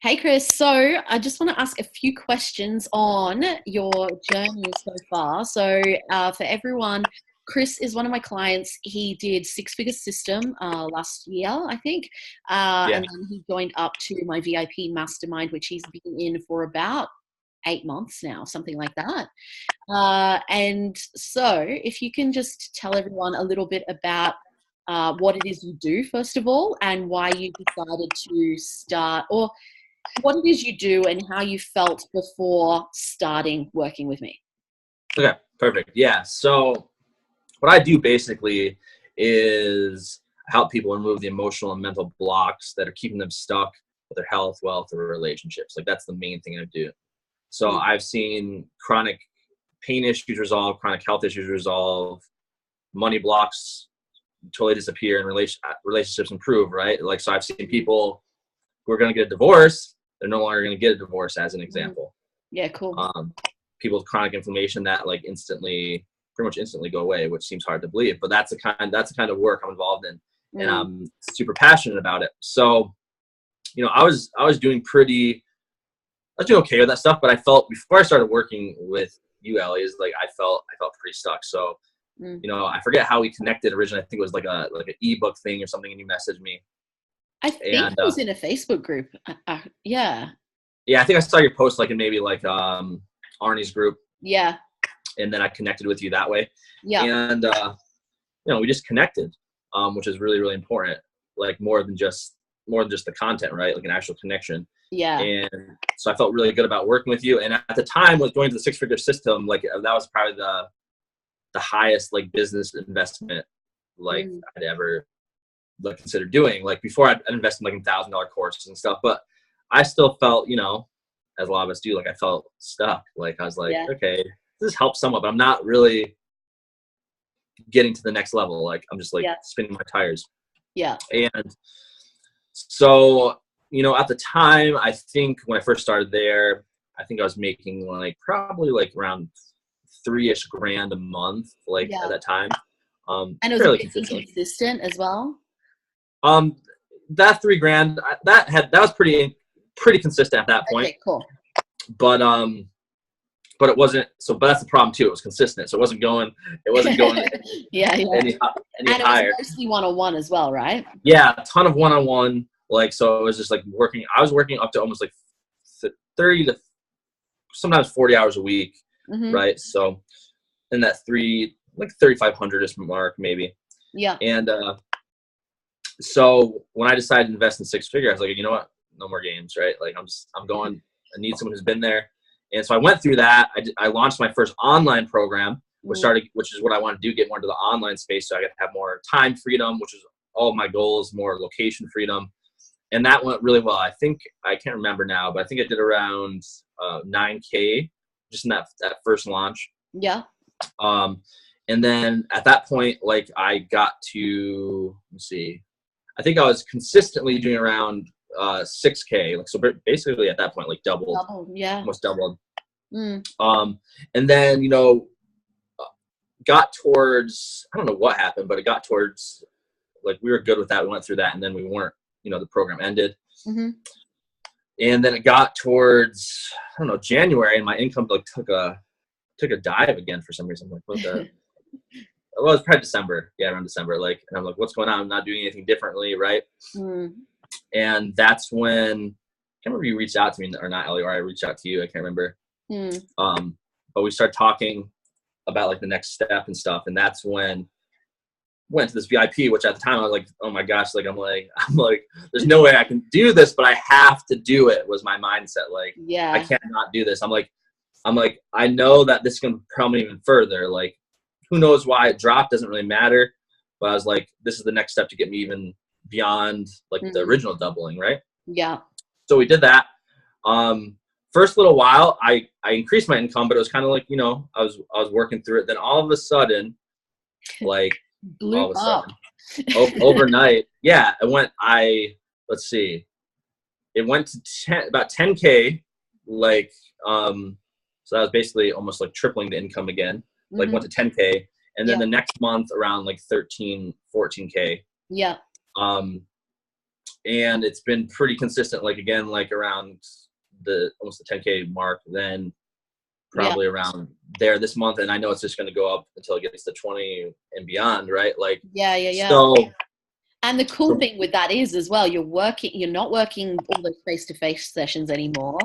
Hey Chris, so I just want to ask a few questions on your journey so far. For everyone, Chris is one of my clients. He did six-figure system last year, I think, Yeah. and then he joined up to my VIP mastermind, which he's been in for about 8 months now, something like that. And so, if you can just tell everyone a little bit about what it is you do, first of all, and why you decided to start, or what it is you do and how you felt before starting working with me. Okay. Perfect. Yeah. So what I do basically is help people remove the emotional and mental blocks that are keeping them stuck with their health, wealth, or relationships. Like that's the main thing I do. So Mm. I've seen chronic pain issues resolve, chronic health issues resolve, money blocks totally disappear, and relationships improve. Right. Like so, I've seen people who are going to get a divorce. They're no longer going to get a divorce, as an Mm. example. Yeah, cool. People with chronic inflammation that like pretty much instantly go away, which seems hard to believe, but that's the kind of work I'm involved in, and Mm. I'm super passionate about it. So, I was doing okay with that stuff, but I felt before I started working with you, Ellie, is like I felt pretty stuck. So, Mm. I forget how we connected originally. I think it was like an ebook thing or something, and you messaged me, I think and it was in a Facebook group. Yeah. yeah, I think I saw your post like in maybe like Arnie's group, Yeah. and then I connected with you that way. Yeah. And we just connected, which is really, really important. Like more than just the content, right? Like an actual connection. Yeah. And so I felt really good about working with you. And at the time, was going to the six-figure system. Like that was probably the highest like business investment like Mm. I'd ever like considered doing. Like before, I'd invested in like $1,000 courses and stuff, but I still felt, as a lot of us do, like I felt stuck. Like I was like, Yeah. okay, this helps somewhat, but I'm not really getting to the next level. Like I'm just like Yeah. spinning my tires. Yeah. And so, at the time, I think when I first started there, I think I was making like probably like around 3-ish grand a month, like at Yeah. that time, And it was a fairly bit consistently. inconsistent as well. Um, that 3 grand, that was pretty consistent at that point, Okay, cool. but it wasn't. So, but that's the problem too. It was consistent, so it wasn't going Yeah, yeah. any And it was higher. mostly one-on-one as well, right? Yeah, a ton of one-on-one. Like, so it was just like working. I was working up to almost like 30 to sometimes 40 hours a week, Mm-hmm. right? So in that 3,500-ish mark maybe. Yeah. And so when I decided to invest in six figure, I was like, you know what? No more games, right? Like I'm going. I need someone who's been there. And so I went through that. I launched my first online program, Mm. which is what I want to do, get more into the online space, so I could have more time freedom, which is all of my goals, more location freedom. And that went really well. I think I can't remember now, but I think I did around 9K just in that first launch. Yeah. Um, and then at that point, like I got to, let's see, I think I was consistently doing around 6K. Like so, basically at that point, like doubled, Double. Yeah. almost doubled. Mm. And then got towards, I don't know what happened, but it got towards like we were good with that. We went through that, and then we weren't. The program ended. Mm-hmm. And then it got towards, I don't know, January, and my income like took a dive again for some reason. I'm like, what the? Well, it was probably December. Yeah, around December. Like, and I'm like, what's going on? I'm not doing anything differently, right? Mm. And that's when I can't remember if you reached out to me or not, Ellie, or I reached out to you. I can't remember. Mm. But we started talking about like the next step and stuff, and that's when went to this VIP, which at the time I was like, oh my gosh, like I'm like, there's no way I can do this, but I have to do it. Was my mindset. Like I Yeah. can't not do this. I'm like, I know that this can propel me even further. Like, who knows why it dropped? Doesn't really matter. But I was like, this is the next step to get me even beyond like the Mm. original doubling, right? Yeah. So we did that. First little while, I increased my income, but it was kind of like I was working through it. Then all of a sudden, like Blew all of a up. sudden, overnight, yeah, let's see, it went to about 10K, like so that was basically almost like tripling the income again, like Mm-hmm. went to 10K, and then Yeah. the next month around like 13 14K. Yeah. um and it's been pretty consistent. Like again, like around almost the 10K mark, then probably around there this month. And I know it's just going to go up until it gets to 20 and beyond. Right. Like, so. And the cool thing with that is as well, you're not working all those face-to-face sessions anymore.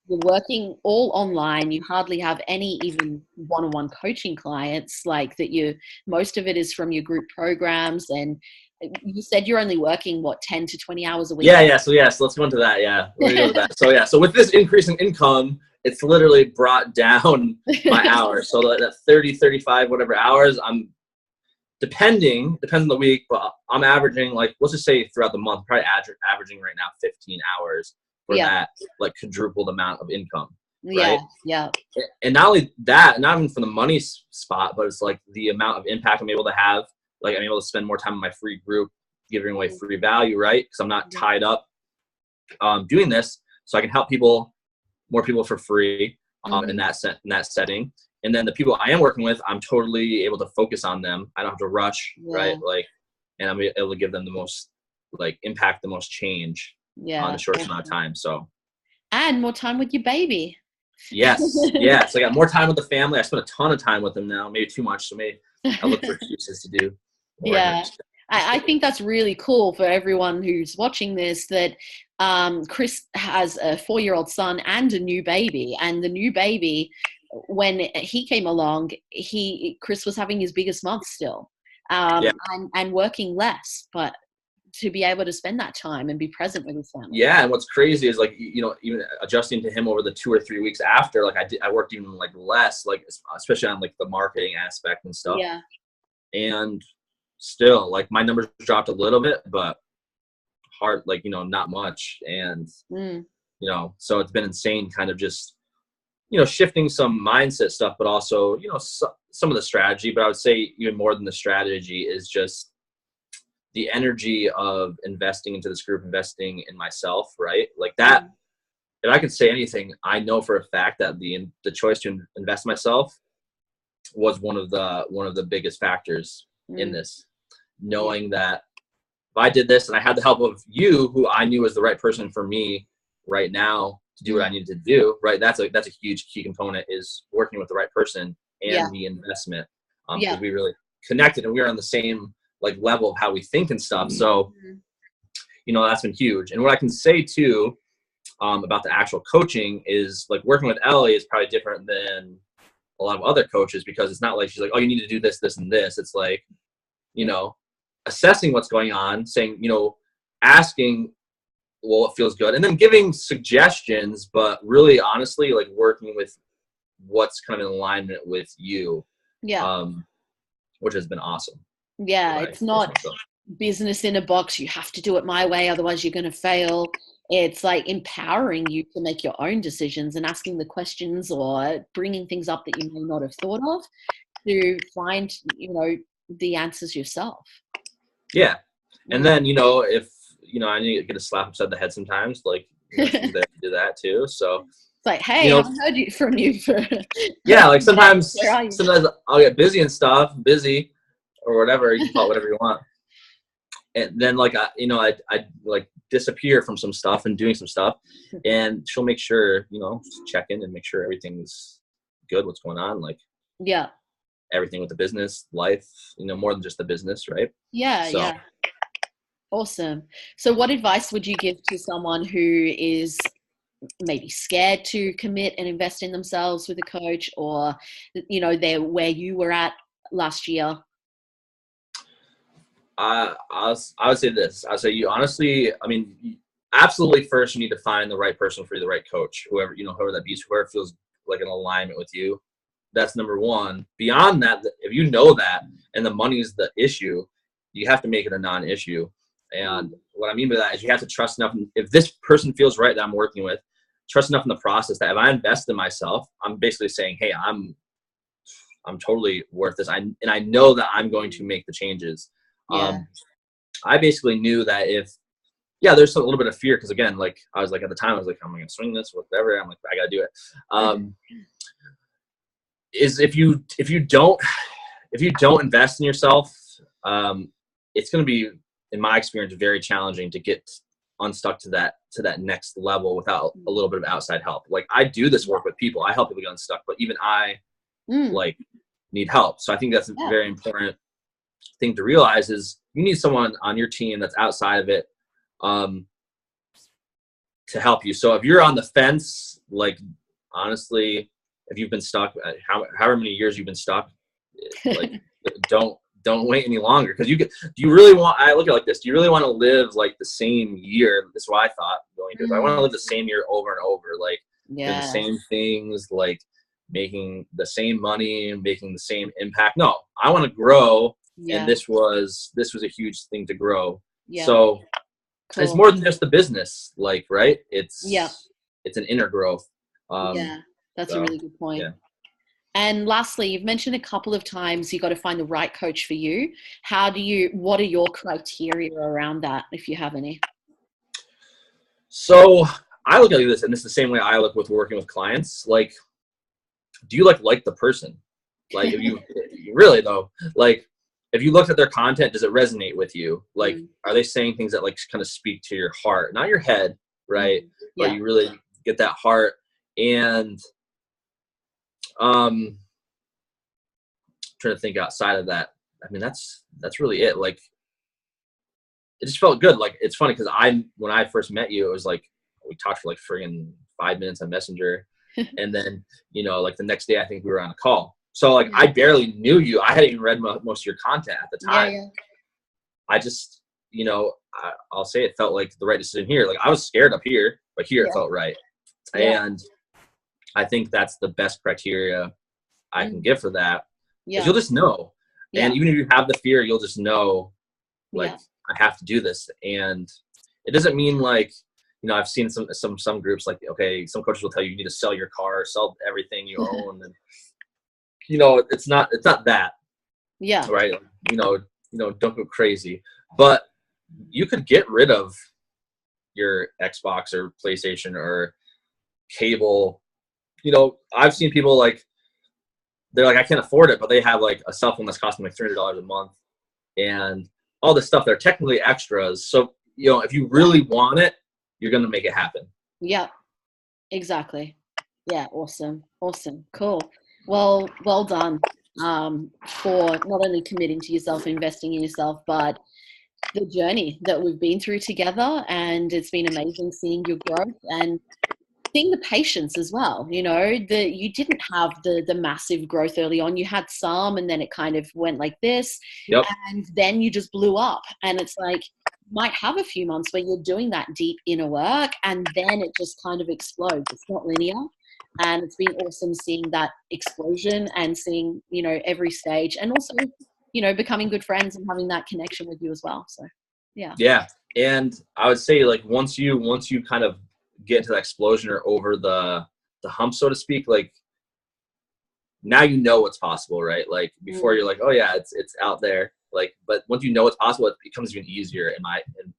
You're working all online. You hardly have any even one-on-one coaching clients like that. Most of it is from your group programs. And you said you're only working 10 to 20 hours a week. Yeah. So let's go into that. Yeah. We're gonna go to that. So with this increase in income, it's literally brought down my hours. So that 30, 35, whatever hours, depends on the week, but I'm averaging, like, let's just say throughout the month, probably averaging right now 15 hours for that, like, quadrupled amount of income. Right? Yeah. And not only that, not even from the money spot, but it's like the amount of impact I'm able to have. Like, I'm able to spend more time in my free group, giving away free value, right? Because I'm not tied up doing this, so I can help more people for free in that setting. And then the people I am working with, I'm totally able to focus on them. I don't have to rush, right? Like, and I'm able to give them the most, like, impact, the most change on the shortest amount of time. So, and more time with your baby. Yes. So I got more time with the family. I spend a ton of time with them now, maybe too much. So maybe I look for excuses to do more. I think that's really cool for everyone who's watching this, that Chris has a 4-year-old son and a new baby. And the new baby, when he came along, Chris was having his biggest month still, and working less, but to be able to spend that time and be present with his family. Yeah, and what's crazy is, like, even adjusting to him over the 2 or 3 weeks after, like, I worked even, like, less, like, especially on, like, the marketing aspect and stuff. Yeah. And still, like, my numbers dropped a little bit, but hard, like, not much. And so it's been insane, kind of just shifting some mindset stuff, but also some of the strategy. But I would say even more than the strategy is just the energy of investing into this group, investing in myself, right? Like that, if I could say anything, I know for a fact that the choice to invest in myself was one of the biggest factors in this. Knowing that if I did this and I had the help of you, who I knew was the right person for me right now to do what I needed to do, right? That's a huge key component, is working with the right person and the investment. Because we really connected and we were on the same, like, level of how we think and stuff. So, that's been huge. And what I can say too, about the actual coaching is, like, working with Ellie is probably different than a lot of other coaches, because it's not like she's like, oh, you need to do this, this, and this. It's like, assessing what's going on, saying, asking, well, what feels good, and then giving suggestions, but really honestly, like, working with what's kind of in alignment with you. Which has been awesome. It's not business in a box. You have to do it my way, otherwise you're going to fail. It's like empowering you to make your own decisions and asking the questions, or bringing things up that you may not have thought of, to find, the answers yourself. Yeah. And then, if, I need to get a slap upside the head sometimes, like, to do that too. So it's like, hey, I haven't heard from you for like sometimes I'll get busy or whatever, you can call it whatever you want. And then, like, I like disappear from some stuff and doing some stuff, and she'll make sure, check in and make sure everything's good, what's going on, like, everything with the business life, more than just the business, right? Awesome. So what advice would you give to someone who is maybe scared to commit and invest in themselves with a coach, or they're where you were at last year? I would say this. I would say, you honestly, absolutely, first you need to find the right person for you, the right coach, whoever that be, whoever feels like an alignment with you. That's number one. Beyond that, if you know that and the money is the issue, you have to make it a non-issue. And what I mean by that is, you have to trust enough. If this person feels right that I'm working with, trust enough in the process that if I invest in myself, I'm basically saying, hey, I'm totally worth this. I know that I'm going to make the changes. I basically knew that there's a little bit of fear, because again, like, I was like, at the time I was like, am I going to swing this, whatever? I'm like, I got to do it. Is if you don't invest in yourself, it's going to be, in my experience, very challenging to get unstuck to that next level without a little bit of outside help. Like I do this work with people. I help people get unstuck, but even I like need help. So I think that's a very important thing to realize is you need someone on your team that's outside of it to help you. So if you're on the fence, like honestly, if you've been stuck, however many years you've been stuck, like don't wait any longer. Because do you really want, I look at it like this, do you really want to live like the same year? This is what I thought going to, I want to live the same year over and over, like doing the same things, like making the same money, making the same impact. No, I want to grow. And this was a huge thing to grow. So it's more than just the business, like, right? It's an inner growth. That's a really good point. Yeah. And lastly, you've mentioned a couple of times you got to find the right coach for you. What are your criteria around that, if you have any? So I look at this, and this is the same way I look with working with clients. Like, do you like the person? Like, if you really though, like, if you looked at their content, does it resonate with you? Like, are they saying things that like kind of speak to your heart, not your head, right? But you really get that heart. And trying to think outside of that. I mean, that's really it. Like, it just felt good. Like, it's funny because when I first met you, it was like we talked for like friggin' 5 minutes on Messenger, and then like the next day I think we were on a call. So like I barely knew you. I hadn't even read most of your content at the time. I just I'll say it felt like the right decision here. Like I was scared up here, but here it felt right. And I think that's the best criteria I can give for that. Because you'll just know. And even if you have the fear, you'll just know, like, I have to do this. And it doesn't mean like, I've seen some groups like, okay, some coaches will tell you need to sell your car, sell everything you own. And, it's not that. Yeah. Right. Don't go crazy. But you could get rid of your Xbox or PlayStation or cable. I've seen people like, they're like, I can't afford it, but they have like a cell phone that's costing like $300 a month and all this stuff. They're technically extras. So, if you really want it, you're going to make it happen. Yeah, exactly. Yeah. Awesome. Cool. Well done for not only committing to yourself, investing in yourself, but the journey that we've been through together. And it's been amazing seeing your growth and seeing the patience as well. You didn't have the massive growth early on. You had some, and then it kind of went like this, and then you just blew up. And it's like, you might have a few months where you're doing that deep inner work, and then it just kind of explodes. It's not linear. And it's been awesome seeing that explosion and seeing, every stage, and also, becoming good friends and having that connection with you as well. So, yeah. Yeah. And I would say like, once you kind of get into that explosion or over the hump, so to speak, like now what's possible, right? Like before you're like, oh yeah, it's out there. Like, but once you know what's possible, it becomes even easier in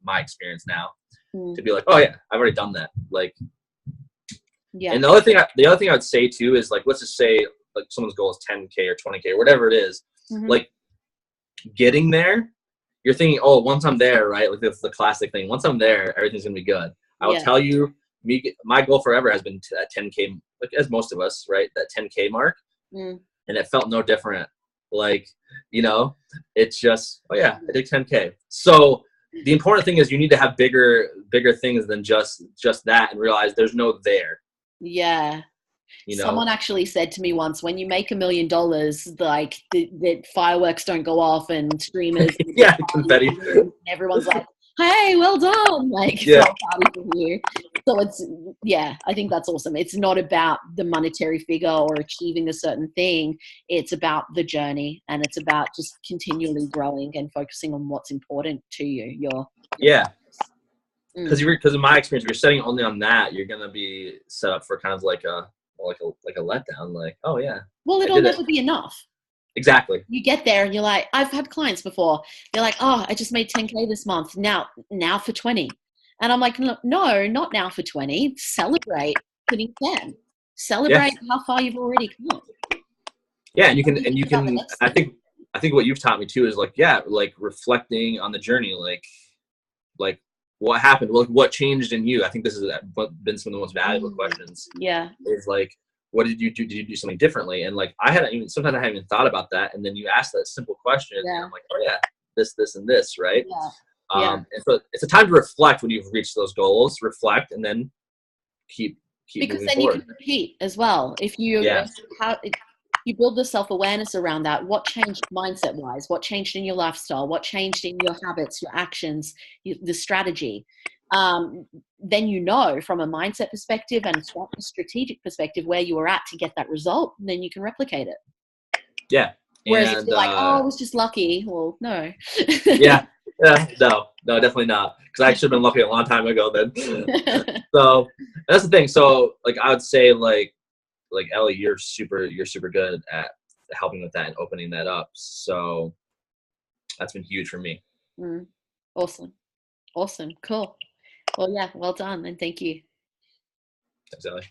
my experience now to be like, oh yeah, I've already done that. Like, and the other thing I would say too is like, let's just say like someone's goal is 10K or 20K or whatever it is, like getting there, you're thinking, oh, once I'm there, right? Like that's the classic thing. Once I'm there, everything's gonna be good. I will tell you, my goal forever has been to that 10K, like as most of us, right? That 10K mark. And it felt no different. Like, it's just, oh yeah, I did 10K. So the important thing is you need to have bigger things than just that, and realize there's no there. Yeah. Someone actually said to me once, when you make $1 million, like the fireworks don't go off and streamers confetti. And everyone's like, hey, well done. Like, it's not a party for you. So I think that's awesome. It's not about the monetary figure or achieving a certain thing. It's about the journey, and it's about just continually growing and focusing on what's important to you. Because in my experience, if you're setting only on that, you're gonna be set up for kind of like a letdown. Like, oh yeah. Well, it'll never be enough. Exactly. You get there and you're like, I've had clients before. They're like, oh, I just made 10K this month. Now for 20. And I'm like, no, not now for 20. Celebrate hitting 10. Celebrate how far you've already come. Yeah, and you can. I think what you've taught me too is like reflecting on the journey, like what happened? What changed in you? I think this has been some of the most valuable questions. Yeah. Is like, what did you do? Did you do something differently? And like, sometimes I hadn't even thought about that. And then you ask that simple question, and I'm like, oh yeah, this, and this, right? Yeah. And so it's a time to reflect when you've reached those goals, reflect, and then keep Because moving then forward. you can repeat as well. If you you build the self-awareness around that, what changed mindset wise, what changed in your lifestyle, what changed in your habits, your actions, the strategy, then you know from a mindset perspective and a strategic perspective where you were at to get that result, and then you can replicate it. Yeah. Whereas if you're like, oh, I was just lucky, well, no. Yeah, no, definitely not. Because I should have been lucky a long time ago then. So that's the thing. So like I would say like Ellie, you're super good at helping with that and opening that up. So that's been huge for me. Awesome, cool. Well, yeah, well done, and thank you. Thanks, Ellie.